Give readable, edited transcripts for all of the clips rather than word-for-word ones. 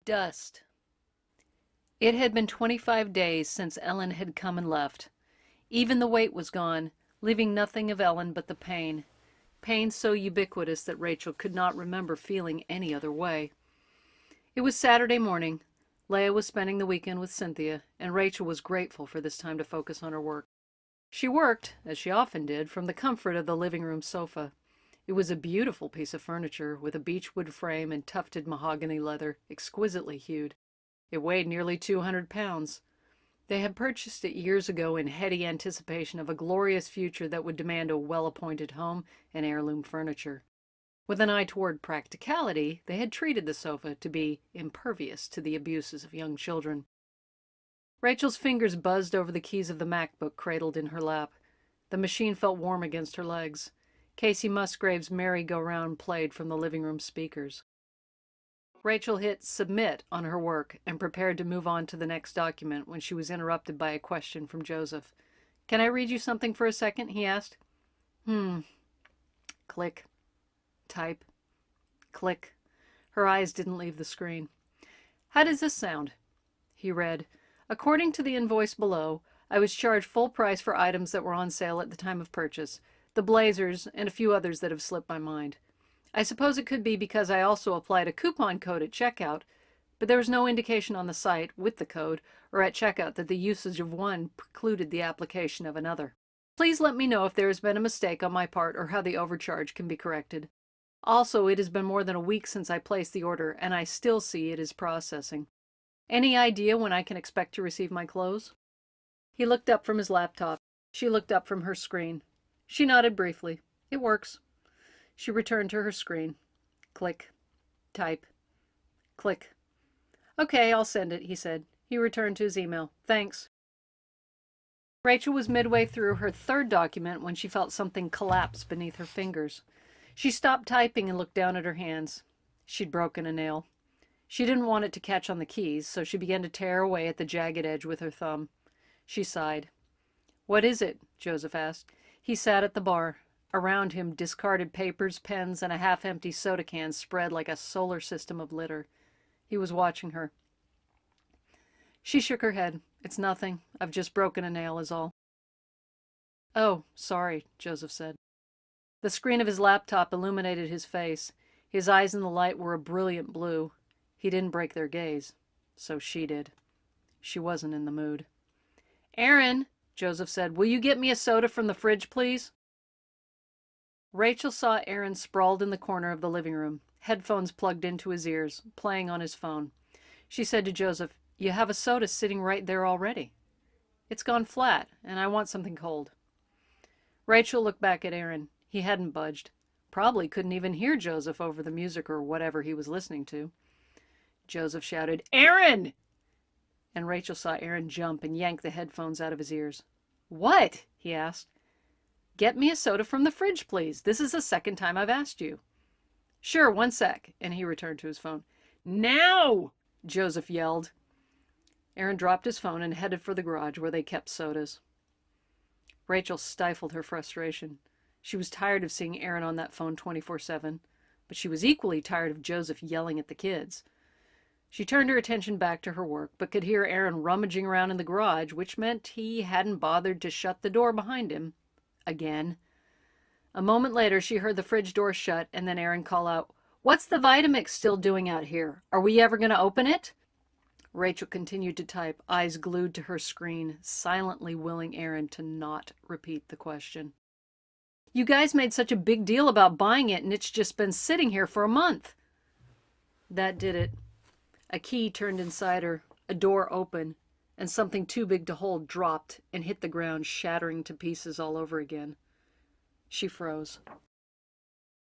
Dust. It had been 25 days since Ellen had come and left. Even the weight was gone, leaving nothing of Ellen but the pain. Pain so ubiquitous that Rachel could not remember feeling any other way. It was Saturday morning. Leah was spending the weekend with Cynthia, and Rachel was grateful for this time to focus on her work. She worked, as she often did, from the comfort of the living room sofa. It was a beautiful piece of furniture, with a beechwood frame and tufted mahogany leather, exquisitely hued. It weighed nearly 200 pounds. They had purchased it years ago in heady anticipation of a glorious future that would demand a well-appointed home and heirloom furniture. With an eye toward practicality, they had treated the sofa to be impervious to the abuses of young children. Rachel's fingers buzzed over the keys of the MacBook cradled in her lap. The machine felt warm against her legs. Casey Musgrave's merry-go-round played from the living room speakers. Rachel hit submit on her work and prepared to move on to the next document when she was interrupted by a question from Joseph. "Can I read you something for a second?" he asked. Click. Type. Click. Her eyes didn't leave the screen. "How does this sound?" He read, "According to the invoice below, I was charged full price for items that were on sale at the time of purchase, the blazers and a few others that have slipped my mind. I suppose it could be because I also applied a coupon code at checkout, but there was no indication on the site with the code or at checkout that the usage of one precluded the application of another. Please let me know if there has been a mistake on my part or how the overcharge can be corrected. Also, it has been more than a week since I placed the order, and I still see it is processing. Any idea when I can expect to receive my clothes?" He looked up from his laptop. She looked up from her screen. She nodded briefly. "It works." She returned to her screen. Click. Type. Click. "Okay, I'll send it," he said. He returned to his email. "Thanks." Rachel was midway through her third document when she felt something collapse beneath her fingers. She stopped typing and looked down at her hands. She'd broken a nail. She didn't want it to catch on the keys, so she began to tear away at the jagged edge with her thumb. She sighed. "What is it?" Joseph asked. He sat at the bar. Around him, discarded papers, pens, and a half-empty soda can spread like a solar system of litter. He was watching her. She shook her head. "It's nothing. I've just broken a nail is all." "Oh, sorry," Joseph said. The screen of his laptop illuminated his face. His eyes in the light were a brilliant blue. He didn't break their gaze. So she did. She wasn't in the mood. "Aaron," Joseph said, "will you get me a soda from the fridge, please?" Rachel saw Aaron sprawled in the corner of the living room, headphones plugged into his ears, playing on his phone. She said to Joseph, "You have a soda sitting right there already." "It's gone flat, and I want something cold." Rachel looked back at Aaron. He hadn't budged. Probably couldn't even hear Joseph over the music or whatever he was listening to. Joseph shouted, "Aaron!" And Rachel saw Aaron jump and yank the headphones out of his ears. "What?" he asked. "Get me a soda from the fridge, please. This is the second time I've asked you." "Sure, one sec." And he returned to his phone. "Now!" Joseph yelled. Aaron dropped his phone and headed for the garage where they kept sodas. Rachel stifled her frustration. She was tired of seeing Aaron on that phone 24/7, but she was equally tired of Joseph yelling at the kids. She turned her attention back to her work, but could hear Aaron rummaging around in the garage, which meant he hadn't bothered to shut the door behind him. Again. A moment later, she heard the fridge door shut, and then Aaron call out, "What's the Vitamix still doing out here? Are we ever going to open it?" Rachel continued to type, eyes glued to her screen, silently willing Aaron to not repeat the question. "You guys made such a big deal about buying it, and it's just been sitting here for a month." That did it. A key turned inside her, a door opened, and something too big to hold dropped and hit the ground, shattering to pieces all over again. She froze.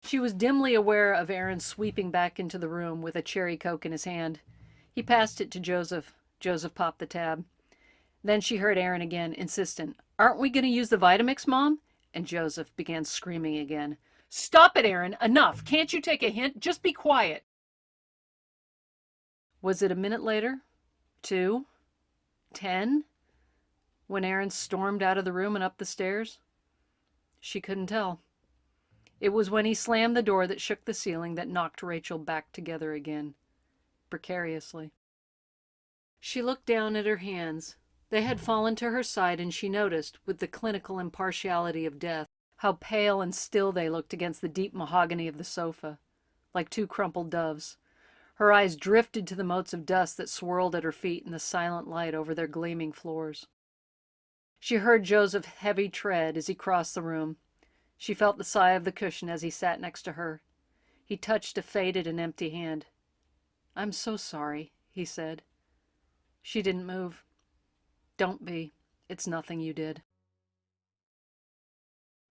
She was dimly aware of Aaron sweeping back into the room with a cherry Coke in his hand. He passed it to Joseph. Joseph popped the tab. Then she heard Aaron again, insistent. "Aren't we going to use the Vitamix, Mom?" And Joseph began screaming again. "Stop it, Aaron! Enough! Can't you take a hint? Just be quiet!" Was it a minute later? 2? 10? When Aaron stormed out of the room and up the stairs? She couldn't tell. It was when he slammed the door that shook the ceiling that knocked Rachel back together again. precariously. She looked down at her hands. They had fallen to her side, and she noticed, with the clinical impartiality of death, how pale and still they looked against the deep mahogany of the sofa, like two crumpled doves. Her eyes drifted to the motes of dust that swirled at her feet in the silent light over their gleaming floors. She heard Joseph's heavy tread as he crossed the room. She felt the sigh of the cushion as he sat next to her. He touched a faded and empty hand. "I'm so sorry," he said. She didn't move. "Don't be. It's nothing you did."